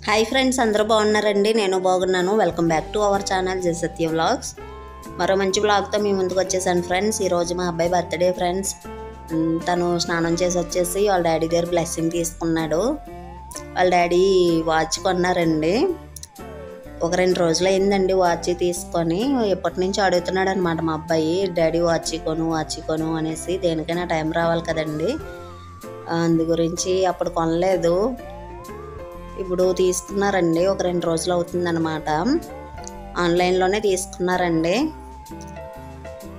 Hi friends, అందరూ బాగున్నారండి? నేను బాగున్నాను. Welcome back to our channel జెసత్య vlogs. మరో మంచి వ్లాగ్తో మీ ముందుకు వచ్చేసాను ఫ్రెండ్స్. ఈరోజు మా అబ్బాయి బర్త్డే ఫ్రెండ్స్. తను స్నానం చేసి వచ్చేసి వాళ్ళ డాడీ దగ్గర బ్లెస్సింగ్ తీసుకున్నాడు. వాళ్ళ డాడీ వాచ్ కొన్నారండి. ఒక 2 రోజులు అయిందండి వాచ్ తీసుకొని. ఎప్పటి నుంచి అడుగుతున్నాడు అనమాట మా అబ్బాయి, డాడీ వాచ్ కొను అనేసి. దేనికైనా టైం రావాలి కదండి, అందు గురించి అప్పుడు కొనలేదు. ఇప్పుడు తీసుకున్నారండి. ఒక 2 రోజులు అవుతుందన్నమాట. ఆన్లైన్లోనే తీసుకున్నారండి.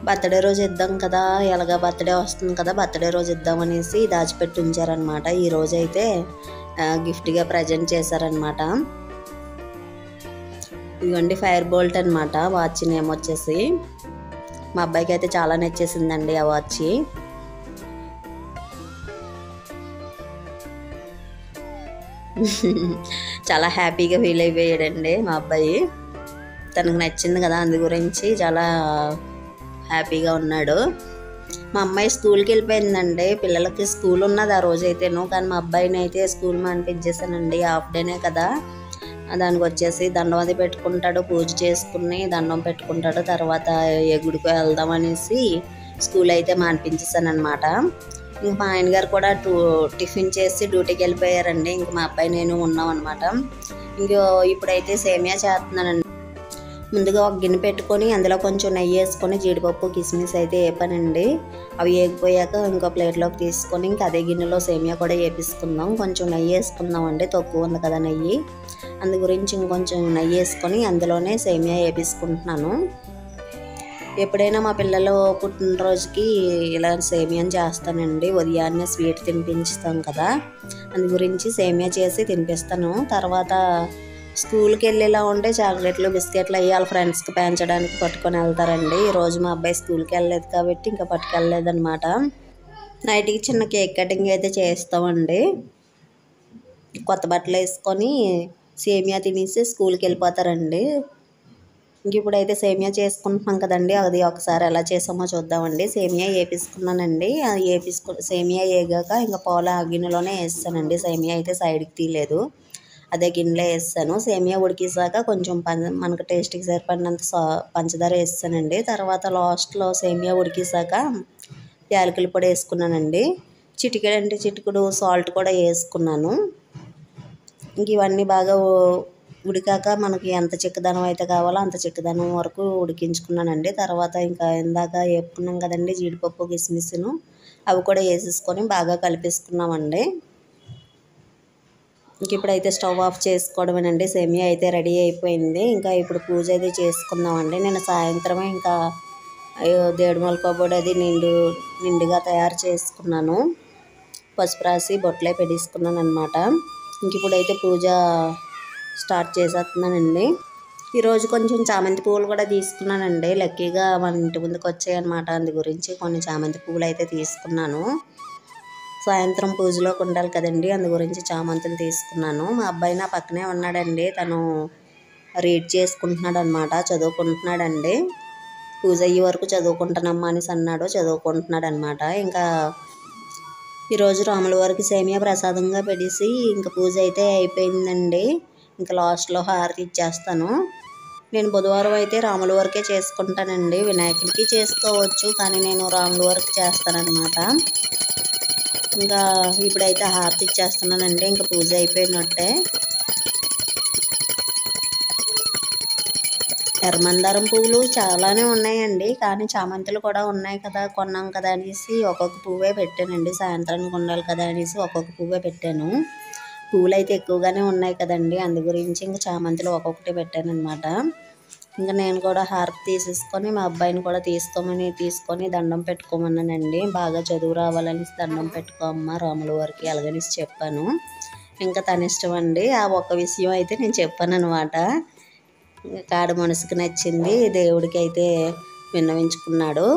బర్త్డే రోజు ఇద్దాం కదా, ఎలాగా బర్త్డే వస్తుంది కదా, బర్త్డే రోజు ఇద్దామనేసి దాచిపెట్టి ఉంచారనమాట. ఈ రోజు అయితే గిఫ్ట్గా ప్రజెంట్ చేశారనమాట. ఇదిగోండి ఫైర్ బోల్ట్ అనమాట వాచ్ నేమ్ వచ్చేసి. మా అబ్బాయికి అయితే చాలా నచ్చేసిందండి ఆ వాచ్. చాలా హ్యాపీగా ఫీల్ అయిపోయాడండి మా అబ్బాయి. తనకు నచ్చింది కదా, అందు గురించి చాలా హ్యాపీగా ఉన్నాడు. మా అమ్మాయి స్కూల్కి వెళ్ళిపోయిందండి. పిల్లలకి స్కూల్ ఉన్నది ఆ రోజు అయితేను, కానీ మా అబ్బాయిని అయితే స్కూల్ మానిపించేసానండి. హాఫ్ డేనే కదా, దానికి వచ్చేసి దండం అది పెట్టుకుంటాడు, పూజ చేసుకుని దండం పెట్టుకుంటాడు. తర్వాత ఏ గుడికి వెళ్దాం అనేసి స్కూల్ అయితే మానిపించేసాను అనమాట. ఇంక మా ఆయన గారు కూడా టిఫిన్ చేసి డ్యూటీకి వెళ్ళిపోయారండి. ఇంక మా అబ్బాయి నేను ఉన్నాం అనమాట. ఇంక ఇప్పుడైతే సేమియా చేస్తున్నానండి. ముందుగా ఒక గిన్నె పెట్టుకొని అందులో కొంచెం నెయ్యి వేసుకొని జీడిపప్పు కిస్మిస్ అయితే వేపానండి. అవి వేగిపోయాక ఇంకో ప్లేట్లోకి తీసుకొని ఇంక అదే గిన్నెలో సేమియా కూడా వేపించుకుందాం. కొంచెం నెయ్యి వేసుకుందాం అండి, తక్కువ ఉంది కదా నెయ్యి, అందు గురించి ఇంకొంచెం నెయ్యి వేసుకొని అందులోనే సేమియా వేపించుకుంటున్నాను. ఎప్పుడైనా మా పిల్లలు పుట్టినరోజుకి ఇలా సేమియాని చేస్తానండి. ఉదయాన్నే స్వీట్ తినిపించుతాం కదా, అందు గురించి సేమియా చేసి తినిపిస్తాను. తర్వాత స్కూల్కి వెళ్ళేలా ఉంటే చాక్లెట్లు బిస్కెట్లు అవి వాళ్ళ ఫ్రెండ్స్కి పెంచడానికి పట్టుకొని వెళ్తారండి. ఈరోజు మా అబ్బాయి స్కూల్కి వెళ్ళలేదు కాబట్టి ఇంకా పట్టుకెళ్ళలేదన్నమాట. నైట్కి చిన్న కేక్ కటింగ్ అయితే చేస్తామండి. కొత్త బట్టలు వేసుకొని సేమియా తినేసి స్కూల్కి వెళ్ళిపోతారండి. ఇంక ఇప్పుడైతే సేమియా చేసుకుంటున్నాం కదండి, అది ఒకసారి ఎలా చేసామో చూద్దామండి. సేమియా వేపించుకున్నానండి. అది సేమియా వేగాక ఇంకా పాలు ఆ గిన్నెలోనే వేస్తానండి. సేమియా అయితే సైడ్కి తీయలేదు, అదే గిన్నెలో వేస్తాను. సేమియా ఉడికేసాక కొంచెం మనకు టేస్ట్కి సరిపడినంత పంచదార వేస్తానండి. తర్వాత లాస్ట్లో సేమియా ఉడికేసాక యాలకుల పొడి వేసుకున్నానండి. చిటికెడు సాల్ట్ కూడా వేసుకున్నాను. ఇంక ఇవన్నీ బాగా ఉడికాక మనకి ఎంత చిక్కదనం అయితే కావాలో అంత చిక్కదనం వరకు ఉడికించుకున్నానండి. తర్వాత ఇంకా ఇందాక వేపుకున్నాం కదండి జీడిపప్పు కిస్మిస్ను, అవి కూడా వేసేసుకొని బాగా కలిపేసుకున్నామండి. ఇంక ఇప్పుడైతే స్టవ్ ఆఫ్ చేసుకోవడమేనండి. సేమియా అయితే రెడీ అయిపోయింది. ఇంకా ఇప్పుడు పూజ అయితే చేసుకుందామండి. నేను సాయంత్రమే ఇంకా దేవుడి మొలకబొడి అది నిండుగా తయారు చేసుకున్నాను. పసుపు రాసి బొట్లే పెట్టేసుకున్నాను అనమాట. ఇంక ఇప్పుడైతే పూజ స్టార్ట్ చేసేస్తున్నానండి. ఈరోజు కొంచెం చామంతి పువ్వులు కూడా తీసుకున్నానండి. లక్కీగా మన ఇంటి ముందుకు వచ్చాయన్నమాట, అందు గురించి కొన్ని చామంతి పువ్వులు అయితే తీసుకున్నాను. సాయంత్రం పూజలోకి ఉండాలి కదండి, అందు గురించి చామంతులు తీసుకున్నాను. మా అబ్బాయి నా పక్కనే ఉన్నాడండి. తను రీడ్ చేసుకుంటున్నాడు అనమాట, చదువుకుంటున్నాడండి. పూజ అయ్యే వరకు చదువుకుంటానమ్మా అనేసి అన్నాడు, చదువుకుంటున్నాడు అనమాట. ఇంకా ఈరోజు రాముల వారికి సేమియా ప్రసాదంగా పెట్టేసి ఇంకా పూజ అయితే అయిపోయిందండి. ఇంకా లాస్ట్లో హారతి ఇచ్చేస్తాను. నేను బుధవారం అయితే రాముల వారికే చేసుకుంటానండి. వినాయకుడికి చేసుకోవచ్చు, కానీ నేను రాముల వారికి చేస్తానన్నమాట. ఇంకా ఇప్పుడైతే హారతి ఇచ్చేస్తున్నానండి. ఇంకా పూజ అయిపోయినట్టే. ఎర్రమందారం పువ్వులు చాలానే ఉన్నాయండి, కానీ చామంతులు కూడా ఉన్నాయి కదా, కొన్నాం కదా అనేసి ఒక్కొక్క పువ్వే పెట్టానండి. సాయంత్రానికి ఉండాలి కదా అనేసి ఒక్కొక్క పువ్వే పెట్టాను. పువ్వులు అయితే ఎక్కువగానే ఉన్నాయి కదండి, అందు గురించి ఇంకా చామంతులు ఒక్కొక్కటి పెట్టాను అనమాట. ఇంకా నేను కూడా హారతి తీసేసుకొని మా అబ్బాయిని కూడా తీసుకొని దండం పెట్టుకోమన్నానండి. బాగా చదువు రావాలని దండం పెట్టుకోమ్మా రాముల వారికి అలాగనేసి చెప్పాను. ఇంకా తన ఇష్టం అండి. ఆ ఒక్క విషయం అయితే నేను చెప్పాను అనమాట. కాడ మనసుకు నచ్చింది, దేవుడికి అయితే విన్నవించుకున్నాడు.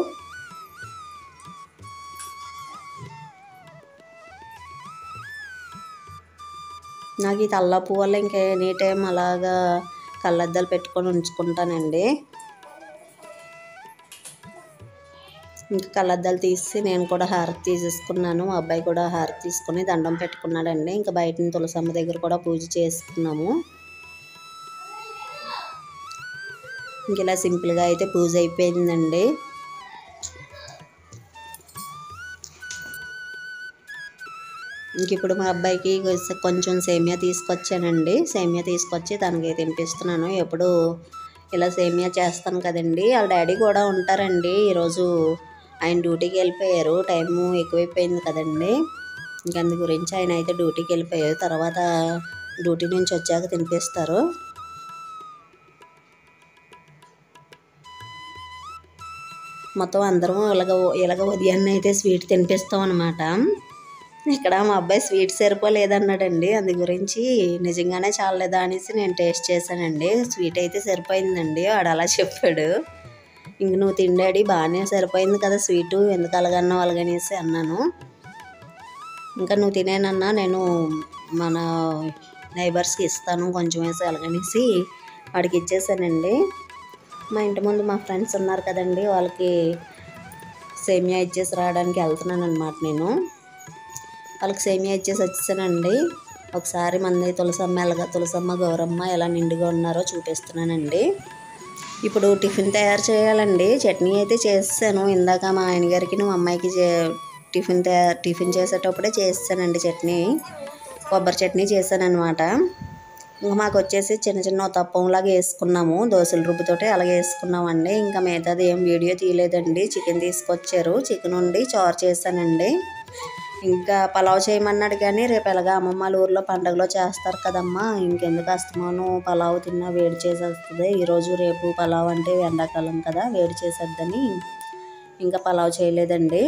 నాకు ఈ తల్ల పువ్వు వల్ల ఇంకా ఎనీ టైం అలాగా కళ్ళద్దాలు పెట్టుకొని ఉంచుకుంటానండి. ఇంకా కళ్ళద్దాలు తీసి నేను కూడా హారతి తీసేసుకున్నాను. మా అబ్బాయి కూడా హారతి తీసుకుని దండం పెట్టుకున్నాడండి. ఇంకా బయట తులసమ్మ దగ్గర కూడా పూజ చేసుకున్నాము. ఇంక ఇలా సింపుల్గా అయితే పూజ అయిపోయిందండి. ఇంక ఇప్పుడు మా అబ్బాయికి కొంచెం సేమియా తీసుకొచ్చానండి. సేమియా తీసుకొచ్చి తనకి తినిపిస్తున్నాను. ఎప్పుడు ఇలా సేమియా చేస్తాను కదండి. వాళ్ళ డాడీ కూడా ఉంటారండి. ఈరోజు ఆయన డ్యూటీకి వెళ్ళిపోయారు. టైము ఎక్కువైపోయింది కదండి. ఇంక అందు గురించి ఆయన అయితే డ్యూటీకి వెళ్ళిపోయారు. తర్వాత డ్యూటీ నుంచి వచ్చాక తినిపిస్తారు. మొత్తం అందరం ఇలాగ ఉదయాన్నే అయితే స్వీట్ తినిపిస్తాం అనమాట. ఇక్కడ మా అబ్బాయి స్వీట్ సరిపోలేదన్నాడండి. అందు గురించి నిజంగానే చాలేదా అనేసి నేను టేస్ట్ చేశానండి. స్వీట్ అయితే సరిపోయిందండి. వాడు అలా చెప్పాడు. ఇంక నువ్వు తిండాడి బాగానే సరిపోయింది కదా స్వీటు, ఎందుకు అలాగన్నావు అలాగనేసి అన్నాను. ఇంకా నువ్వు తినేనన్నా నేను మన నైబర్స్కి ఇస్తాను కొంచెం వేసి అలాగనేసి వాడికి ఇచ్చేసానండి. మా ఇంటి ముందు మా ఫ్రెండ్స్ ఉన్నారు కదండి, వాళ్ళకి సేమియా ఇచ్చేసి రావడానికి వెళ్తున్నాను అనమాట. నేను వాళ్ళకి సేమియా ఇచ్చేసి వచ్చేసానండి. ఒకసారి మంది తులసమ్మ గౌరమ్మ ఎలా నిండుగా ఉన్నారో చూపిస్తున్నానండి. ఇప్పుడు టిఫిన్ తయారు చేయాలండి. చట్నీ అయితే చేసాను ఇందాక మా ఆయన గారికి మా అమ్మాయికి టిఫిన్ చేసేటప్పుడే చేసానండి. చట్నీ కొబ్బరి చట్నీ చేశాను అనమాట. ఇంకా మాకు వచ్చేసి చిన్న చిన్న తప్పంలాగా వేసుకున్నాము, దోశల రుబ్బుతోటి అలాగే వేసుకున్నామండి. ఇంకా మిగతాది ఏం వీడియో తీయలేదండి. చికెన్ తీసుకొచ్చారు, చికెన్ వండి చారు చేశానండి. ఇంకా పలావ్ చేయమన్నాడు కానీ రేపు ఎలాగా అమ్మమ్మ వాళ్ళ ఊర్లో పండగలో చేస్తారు కదమ్మా, ఇంకెందుకు అస్తమాను పలావ్ తిన్నా వేడి చేసేస్తుంది. ఈరోజు రేపు పలావ్ అంటే ఎండాకాలం కదా వేడి చేసేద్దని ఇంకా పలావ్ చేయలేదండి.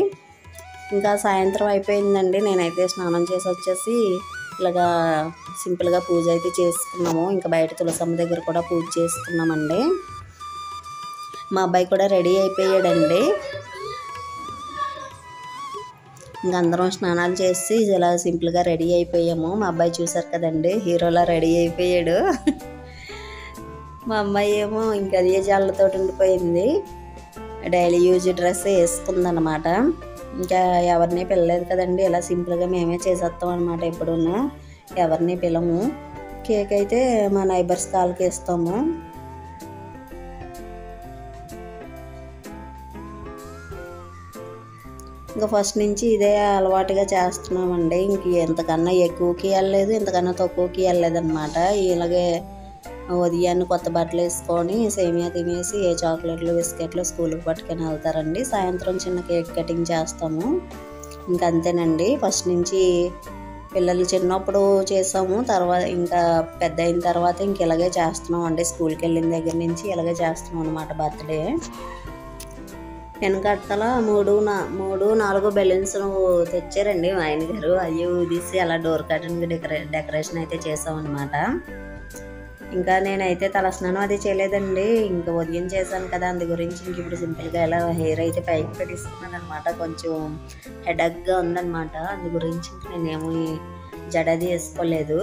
ఇంకా సాయంత్రం అయిపోయిందండి. నేనైతే స్నానం చేసి వచ్చేసి ఇలాగా సింపుల్గా పూజ అయితే చేసుకున్నాము. ఇంకా బయట తులసమ్మ దగ్గర కూడా పూజ చేసుకున్నామండి. మా అబ్బాయి కూడా రెడీ అయిపోయాడండి. ఇంకా అందరం స్నానాలు చేసి ఇలా సింపుల్గా రెడీ అయిపోయాము. మా అబ్బాయి చూసారు కదండి, హీరోలా రెడీ అయిపోయాడు. మా అమ్మాయి ఏమో ఇంకా అదే జాళ్ళతో ఉండిపోయింది. డైలీ యూజ్ డ్రెస్ వేసుకుందనమాట. ఇంకా ఎవరిని పిల్లలేదు కదండి, ఇలా సింపుల్గా మేమే చేసేస్తాం అనమాట. ఎప్పుడున్నా ఎవరిని పిల్లము. కేక్ అయితే మా నైబర్స్ కాల్కి ఇస్తాము. ఇంకా ఫస్ట్ నుంచి ఇదే అలవాటుగా చేస్తున్నామండి. ఇంక ఎంతకన్నా ఎక్కువకి వెళ్ళలేదు, ఎంతకన్నా తక్కువకి వెళ్ళలేదన్నమాట. ఇలాగే ఉదయాన్నే కొత్త బట్టలు వేసుకొని సేమియా తినేసి ఏ చాక్లెట్లు బిస్కెట్లు స్కూల్కి పట్టుకొని వెళ్తారండి. సాయంత్రం చిన్న కేక్ కటింగ్ చేస్తాము. ఇంకా అంతేనండి. ఫస్ట్ నుంచి పిల్లలు చిన్నప్పుడు చేసాము, తర్వాత ఇంకా పెద్ద అయిన తర్వాత ఇంక ఇలాగే చేస్తున్నాం అండి. స్కూల్కి వెళ్ళిన దగ్గర నుంచి ఇలాగే చేస్తున్నాం అనమాట బర్త్డే. వెనకట్టల 3-4 బెలూన్స్ తెచ్చారండి మా ఆయన గారు. అవి ఊదిసి అలా డోర్ కర్టన్ డెకరేషన్ అయితే చేసామన్నమాట. ఇంకా నేనైతే తలస్నానం అది చేయలేదండి. ఇంకా ఉదయం చేశాను కదా, అందు గురించి ఇంక ఇప్పుడు సింపుల్గా ఇలా హెయిర్ అయితే పైకి పెట్టిస్తున్నాను అనమాట. కొంచెం హెడక్గా ఉందన్నమాట, అందు గురించి నేనేమో జడది వేసుకోలేదు.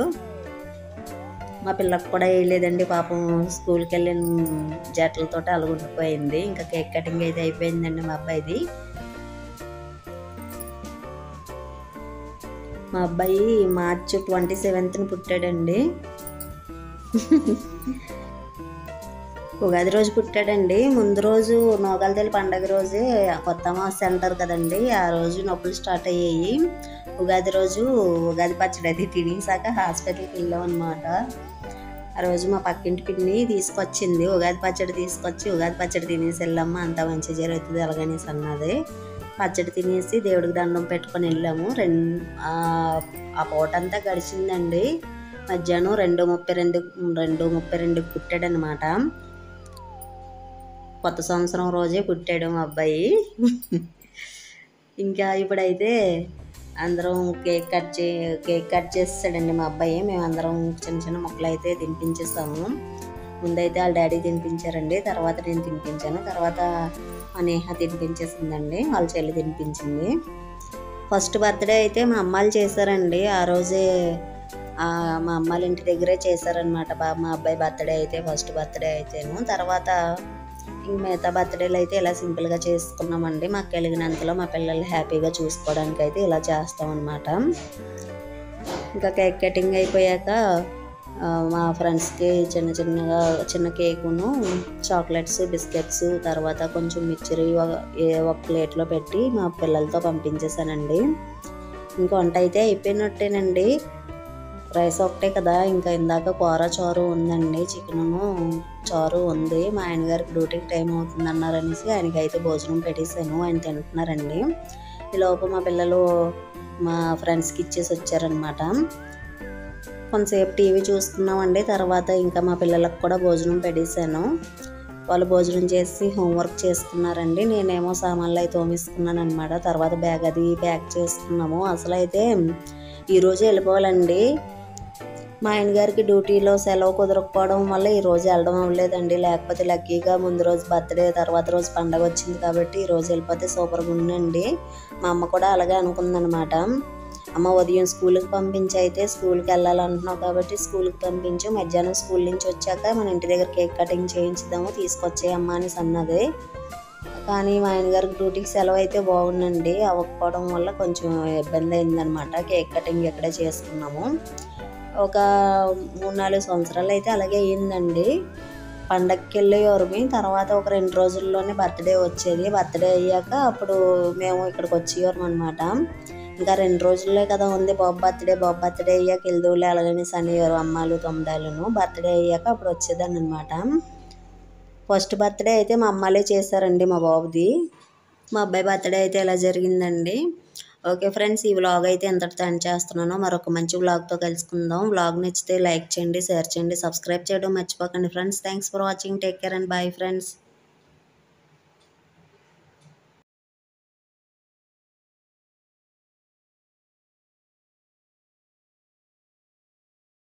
మా పిల్లలకు కూడా వేయలేదండి పాపం, స్కూల్కి వెళ్ళిన జట్లతో అలుగుండిపోయింది. ఇంకా కేక్ కటింగ్ అయితే అయిపోయిందండి మా అబ్బాయిది. మా అబ్బాయి మార్చ్ 27న పుట్టాడండి. ఉగాది రోజు పుట్టాడండి. ముందు రోజు నోగాలతల్లి పండగ రోజే కొత్త అమావాస్య అంటారు కదండి, ఆ రోజు నొప్పులు స్టార్ట్ అయ్యాయి. ఉగాది రోజు ఉగాది పచ్చడి అది తినేసాక హాస్పిటల్కి వెళ్ళాం అనమాట. ఆ రోజు మా పక్కింటి పిన్ని తీసుకొచ్చింది ఉగాది పచ్చడి, తీసుకొచ్చి ఉగాది పచ్చడి తినేసి వెళ్ళాము, అంతా మంచి జరుగుతుంది అలాగనేసి అన్నది. పచ్చడి తినేసి దేవుడికి దండం పెట్టుకొని వెళ్ళాము. ఆ పూట అంతా గడిచిందండి. మధ్యాహ్నం 2:32 పుట్టాడనమాట. కొత్త సంవత్సరం రోజే పుట్టాడు మా అబ్బాయి. ఇంకా ఇప్పుడైతే అందరం కేక్ కట్ చేస్తాడండి మా అబ్బాయి. మేము అందరం చిన్న చిన్న ముక్కలు అయితే తినిపించేస్తాము. ముందైతే వాళ్ళ డాడీ తినిపించారండి, తర్వాత నేను తినిపించాను, తర్వాత నేహ తినిపించేసిందండి, వాళ్ళ చెల్లి తినిపించింది. ఫస్ట్ బర్త్డే అయితే మా అమ్మాయిలు చేశారండి. ఆ రోజే మా అమ్మాయిల ఇంటి దగ్గరే చేశారనమాట మా అబ్బాయి బర్త్డే అయితే, ఫస్ట్ బర్త్డే అయితేను. తర్వాత ఇంక మిగతా బర్త్డేలు అయితే ఇలా సింపుల్గా చేసుకున్నామండి. మాకు కలిగినంతలో మా పిల్లలు హ్యాపీగా చూసుకోవడానికి అయితే ఇలా చేస్తామన్నమాట. ఇంకా కేక్ కటింగ్ అయిపోయాక మా ఫ్రెండ్స్కి చిన్న కేకును చాక్లెట్స్, బిస్కెట్స్, తర్వాత కొంచెం మిక్చర్ ఒక ప్లేట్లో పెట్టి మా పిల్లలతో పంపించేసానండి. ఇంకా వంట అయితే అయిపోయినట్టేనండి. రైస్ ఒకటే కదా, ఇంకా ఇందాక కూర చారు ఉందండి, చికెను చారు ఉంది. మా ఆయనగారికి డ్యూటీకి టైం అవుతుంది అన్నారనేసి ఆయనకైతే భోజనం పెట్టేశాను, ఆయన తింటున్నారండి. ఈలోపు మా పిల్లలు మా ఫ్రెండ్స్కి ఇచ్చేసి వచ్చారనమాట. కొంతసేపు టీవీ చూసుకున్నామండి. తర్వాత ఇంకా మా పిల్లలకు కూడా భోజనం పెట్టేశాను. వాళ్ళు భోజనం చేసి హోంవర్క్ చేసుకున్నారండి. నేనేమో సామాన్లు అయితే తోమేసుకున్నాను అనమాట. తర్వాత బ్యాగ్ అది ప్యాక్ చేసుకున్నాము. అసలు అయితే ఈరోజు వెళ్ళిపోవాలండి. మా ఆయన గారికి డ్యూటీలో సెలవు కుదరకపోవడం వల్ల ఈరోజు వెళ్ళడం అవ్వలేదండి. లేకపోతే లక్కీగా ముందు రోజు బర్త్డే, తర్వాత రోజు పండగ వచ్చింది కాబట్టి ఈరోజు వెళ్ళిపోతే సూపర్గా ఉందండి. మా అమ్మ కూడా అలాగే అనుకుందనమాట. అమ్మ ఉదయం స్కూల్కి పంపించి అయితే స్కూల్కి వెళ్ళాలంటున్నావు కాబట్టి స్కూల్కి పంపించు, మధ్యాహ్నం స్కూల్ నుంచి వచ్చాక మన ఇంటి దగ్గర కేక్ కటింగ్ చేయించుదాము, తీసుకొచ్చేయమ్మా అనేసి అన్నది. కానీ మా ఆయన గారికి డ్యూటీకి సెలవు అయితే బాగుందండి, అవ్వకపోవడం వల్ల కొంచెం ఇబ్బంది అయిందనమాట. కేక్ కటింగ్ ఇక్కడే చేసుకున్నాము. ఒక 3-4 సంవత్సరాలు అయితే అలాగే అయ్యిందండి. పండగకి వెళ్ళేవారమి. తర్వాత ఒక 2 రోజుల్లోనే బర్త్డే వచ్చేది. బర్త్డే అయ్యాక అప్పుడు మేము ఇక్కడికి వచ్చేవారం అనమాట. ఇంకా 2 రోజులే కదా ఉంది, బాబు బర్త్డే అయ్యాక వెళ్దూలే అలాగనేసి అనేవారు అమ్మాలు తమ్ముడాలును. బర్త్డే అయ్యాక అప్పుడు వచ్చేదాన్ని అనమాట. ఫస్ట్ బర్త్డే అయితే మా అమ్మాలే చేశారండి మా బాబుది. మా అబ్బాయి బర్త్డే అయితే ఇలా జరిగిందండి. ఓకే ఫ్రెండ్స్, ఈ వ్లాగ్ అయితే ఎంతటితో ఎండ్ చేస్తున్నాను. మరొక మంచి వ్లాగ్తో కలుసుకుందాం. వ్లాగ్ నచ్చితే లైక్ చేయండి, షేర్ చేయండి, సబ్స్క్రైబ్ చేయడం మర్చిపోకండి friends. Thanks for watching. Take care and bye friends.